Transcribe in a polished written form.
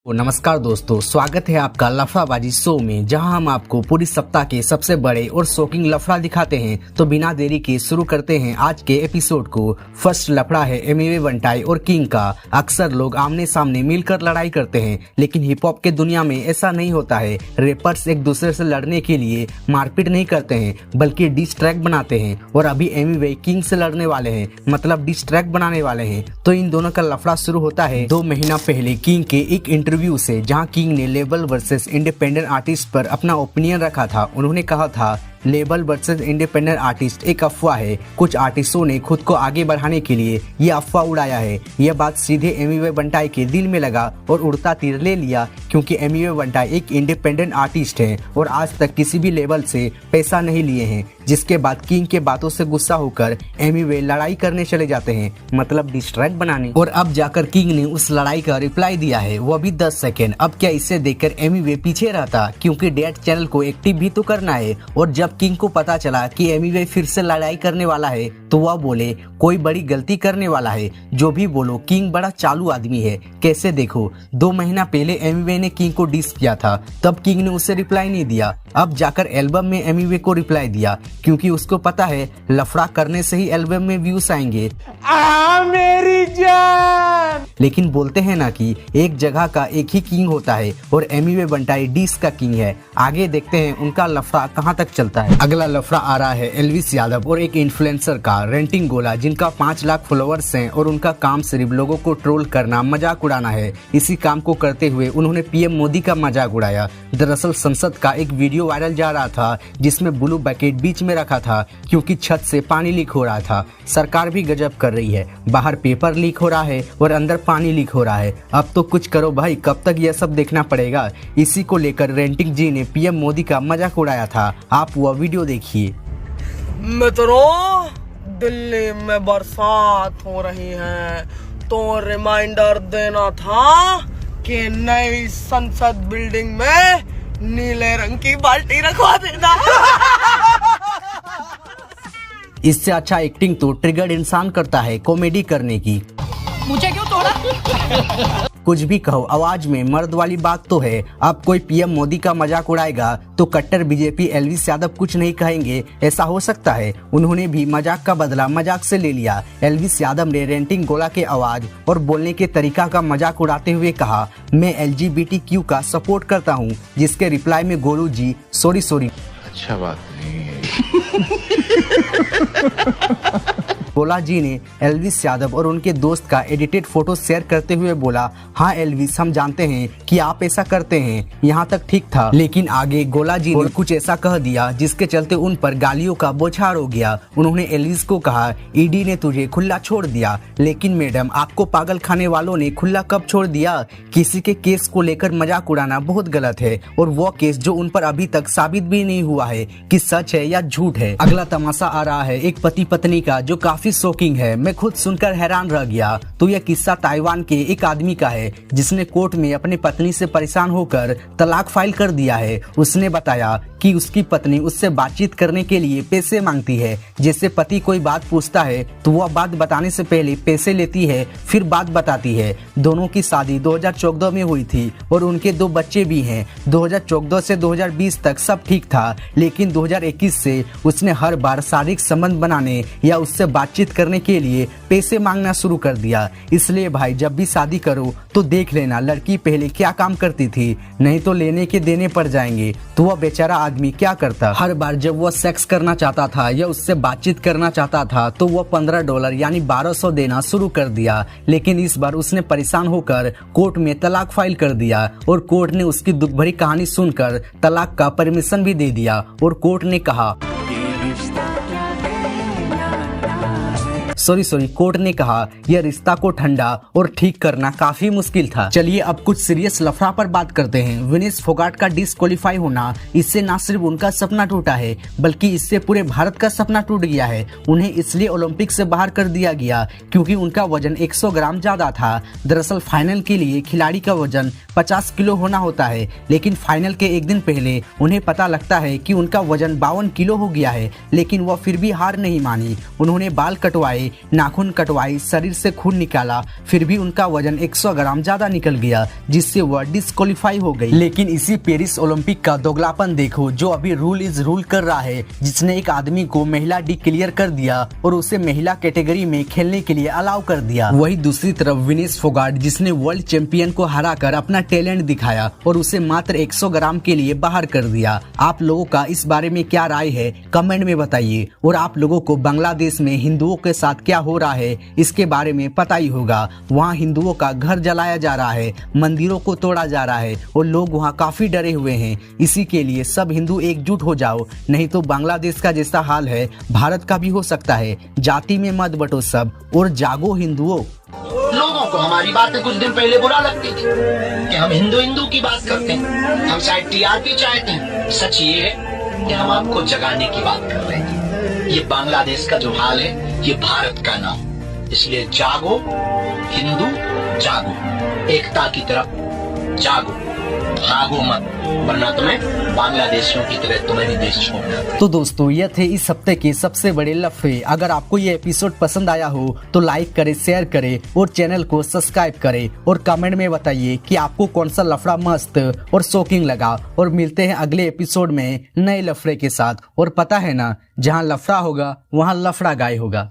नमस्कार दोस्तों, स्वागत है आपका लफड़ाबाजी शो में, जहां हम आपको पूरी सप्ताह के सबसे बड़े और शॉकिंग लफड़ा दिखाते हैं। तो बिना देरी के शुरू करते हैं आज के एपिसोड को। फर्स्ट लफड़ा है एमिवे बंटाई और किंग का। अक्सर लोग आमने सामने मिलकर लड़ाई करते हैं, लेकिन हिप हॉप के दुनिया में ऐसा नहीं होता है। रैपर्स एक दूसरे से लड़ने के लिए मारपीट नहीं करते हैं, बल्कि डिस ट्रैक बनाते हैं। और अभी एमिवे किंग से लड़ने वाले हैं, मतलब डिस ट्रैक बनाने वाले हैं। तो इन दोनों का लफड़ा शुरू होता है 2 महीना पहले किंग के एक इंटरव्यू से, जहां किंग ने लेबल वर्सेस इंडिपेंडेंट आर्टिस्ट पर अपना ओपिनियन रखा था। उन्होंने कहा था लेबल वर्सेस इंडिपेंडेंट आर्टिस्ट एक अफवाह है। कुछ आर्टिस्टों ने खुद को आगे बढ़ाने के लिए ये अफवाह उड़ाया है। यह बात सीधे एमिवे बंटाई के दिल में लगा और उड़ता तीर ले लिया, क्योंकि एमिवे बंटाई एक इंडिपेंडेंट आर्टिस्ट है और आज तक किसी भी लेबल से पैसा नहीं लिए हैं। जिसके बाद किंग के बातों से गुस्सा होकर एमिवे लड़ाई करने चले जाते हैं, मतलब डिस्ट्रैक्ट बनाने। और अब जाकर किंग ने उस लड़ाई का रिप्लाई दिया है, वो भी 10 सेकेंड। अब क्या इससे देखकर एमिवे पीछे रहता, क्योंकि डेट चैनल को एक्टिव भी तो करना है। और जब किंग को पता चला कि एमिवे फिर से लड़ाई करने वाला है, तो वह बोले कोई बड़ी गलती करने वाला है। जो भी बोलो, किंग बड़ा चालू आदमी है। कैसे देखो, 2 महीना पहले एमिवे ने किंग को डिस किया था, तब किंग ने उसे रिप्लाई नहीं दिया। अब जाकर एल्बम में एमिवे को रिप्लाई दिया, क्योंकि उसको पता है लफड़ा करने से ही एल्बम में व्यूज आएंगे। मेरी जान। लेकिन बोलते हैं ना कि एक जगह का एक ही किंग होता है, और एमिवे बंटाई डिस का किंग है। आगे देखते हैं उनका लफड़ा कहां तक चलता है। अगला लफड़ा आ रहा है एल्विस यादव और एक इन्फ्लुएंसर का, रेंटिंग गोला, जिनका 5 लाख फॉलोअर्स हैं और उनका काम सिर्फ लोगों को ट्रोल करना, मजाक उड़ाना है। इसी काम को करते हुए उन्होंने पीएम मोदी का मजाक उड़ाया। दरअसल संसद का एक वीडियो वायरल जा रहा था, जिसमें ब्लू बकेट बीच में रखा था, क्योंकि छत से पानी लीक हो रहा था। सरकार भी गजब कर रही है, बाहर पेपर लीक हो रहा है और अंदर पानी लीक हो रहा है। अब तो कुछ करो भाई, कब तक यह सब देखना पड़ेगा। इसी को लेकर रेंटिंग जी ने पीएम मोदी का मजाक उड़ाया था। आप वह वीडियो देखिए। मित्रों, दिल्ली में बरसात हो रही है, तो रिमाइंडर देना था कि नई संसद बिल्डिंग में नीले रंग की बाल्टी रखवा देना। इससे अच्छा एक्टिंग तो ट्रिगर्ड इंसान करता है कॉमेडी करने की। मुझे क्यों तोड़ा? कुछ भी कहो, आवाज में मर्द वाली बात तो है। अब कोई पीएम मोदी का मजाक उड़ाएगा तो कट्टर बीजेपी एल्विस यादव कुछ नहीं कहेंगे, ऐसा हो सकता है। उन्होंने भी मजाक का बदला मजाक से ले लिया। एल्विस यादव ने रेंटिंग गोला के आवाज और बोलने के तरीका का मजाक उड़ाते हुए कहा, मैं LGBTQ का सपोर्ट करता हूँ। जिसके रिप्लाई में गोलू जी सॉरी अच्छा बात नहीं है। गोला जी ने एल्विस यादव और उनके दोस्त का एडिटेड फोटो शेयर करते हुए बोला, हाँ एल्विस, हम जानते हैं कि आप ऐसा करते हैं, यहाँ तक ठीक था। लेकिन आगे गोला जी ने कुछ ऐसा कह दिया जिसके चलते उन पर गालियों का बौछार हो गया। उन्होंने एल्विस को कहा, ईडी ने तुझे खुला छोड़ दिया, लेकिन मैडम, आपको पागल खाने वालों ने खुला कब छोड़ दिया। किसी के केस को लेकर मजाक उड़ाना बहुत गलत है, और वो केस जो उन पर अभी तक साबित भी नहीं हुआ है कि सच है या झूठ है। अगला तमाशा आ रहा है एक पति पत्नी का, जो काफी शॉकिंग है। मैं खुद सुनकर हैरान रह गया। तो यह किस्सा ताइवान के एक आदमी का है, जिसने कोर्ट में अपनी पत्नी से परेशान होकर तलाक फाइल कर दिया है। उसने बताया कि उसकी पत्नी उससे बातचीत करने के लिए पैसे मांगती है। जैसे पति कोई बात पूछता है तो वह बात बताने से पहले पैसे लेती है, फिर बात बताती है। दोनों की शादी 2014 में हुई थी और उनके 2 बच्चे भी हैं। 2014 से 2020 तक सब ठीक था, लेकिन 2021 से उसने हर बार शारीरिक संबंध बनाने या उससे बातचीत करने के लिए पैसे मांगना शुरू कर दिया। इसलिए भाई, जब भी शादी करो तो देख लेना लड़की पहले क्या काम करती थी, नहीं तो लेने के देने पड़ जाएंगे। तो वह बेचारा आदमी क्या करता, हर बार जब वह सेक्स करना चाहता था या उससे बातचीत करना चाहता था तो वह $15 यानी 1200 देना शुरू कर दिया। लेकिन इस बार उसने परेशान होकर कोर्ट में तलाक फाइल कर दिया, और कोर्ट ने उसकी दुख भरी कहानी सुनकर तलाक का परमिशन भी दे दिया। और कोर्ट ने कहा कोर्ट ने कहा यह रिश्ता को ठंडा और ठीक करना काफी मुश्किल था। चलिए अब कुछ सीरियस लफड़ा पर बात करते हैं। विनेश फोगाट का डिस्क्वालीफाई होना, इससे न सिर्फ उनका सपना टूटा है, बल्कि इससे पूरे भारत का सपना टूट गया है। उन्हें इसलिए ओलंपिक से बाहर कर दिया गया क्योंकि उनका वजन 100 ग्राम ज्यादा था। दरअसल फाइनल के लिए खिलाड़ी का वजन 50 किलो होना होता है, लेकिन फाइनल के एक दिन पहले उन्हें पता लगता है कि उनका वजन 52 किलो हो गया है। लेकिन वह फिर भी हार नहीं मानी। उन्होंने बाल कटवाए, नाखून कटवाई, शरीर से खून निकाला, फिर भी उनका वजन 100 ग्राम ज्यादा निकल गया, जिससे वह डिस्क्वालीफाई हो गई। लेकिन इसी पेरिस ओलंपिक का दोगलापन देखो, जो अभी रूल इज रूल कर रहा है, जिसने एक आदमी को महिला डिक्लेयर कर दिया और उसे महिला कैटेगरी में खेलने के लिए अलाउ कर दिया। वही दूसरी तरफ विनेश फोगाट, जिसने वर्ल्ड चैंपियन को हराकर अपना टैलेंट दिखाया और उसे मात्र 100 ग्राम के लिए बाहर कर दिया। आप लोगों का इस बारे में क्या राय है, कमेंट में बताइए। और आप लोगों को बांग्लादेश में हिंदुओं के साथ क्या हो रहा है, इसके बारे में पता ही होगा। वहाँ हिंदुओं का घर जलाया जा रहा है, मंदिरों को तोड़ा जा रहा है और लोग वहाँ काफी डरे हुए हैं। इसी के लिए सब हिंदू एकजुट हो जाओ, नहीं तो बांग्लादेश का जैसा हाल है भारत का भी हो सकता है। जाति में मत बटो सब और जागो हिंदुओं। लोगों को हमारी बातें कुछ दिन पहले बुरा लगती थी कि हम हिंदू हिंदू की बात करते हैं, हम शायद टीआरपी चाहते हैं। सच ये है कि हम आपको जगाने की बात कर रहे हैं। ये बांग्लादेश का जो हाल है, ये भारत का नाम। इसलिए जागो हिंदू, जागो एकता की तरफ जागो, भागो मत, वरना तुम्हें बांग्लादेशियों की तरह तुम्हें भी देश छोड़ना। तो दोस्तों, ये थे इस हफ्ते के सबसे बड़े लफड़े। अगर आपको ये एपिसोड पसंद आया हो तो लाइक करें, शेयर करें और चैनल को सब्सक्राइब करें और कमेंट में बताइए कि आपको कौन सा लफड़ा मस्त और शॉकिंग लगा। और मिलते हैं अगले एपिसोड में नए लफड़े के साथ। और पता है ना, जहाँ लफड़ा होगा वहाँ लफड़ा गाय होगा।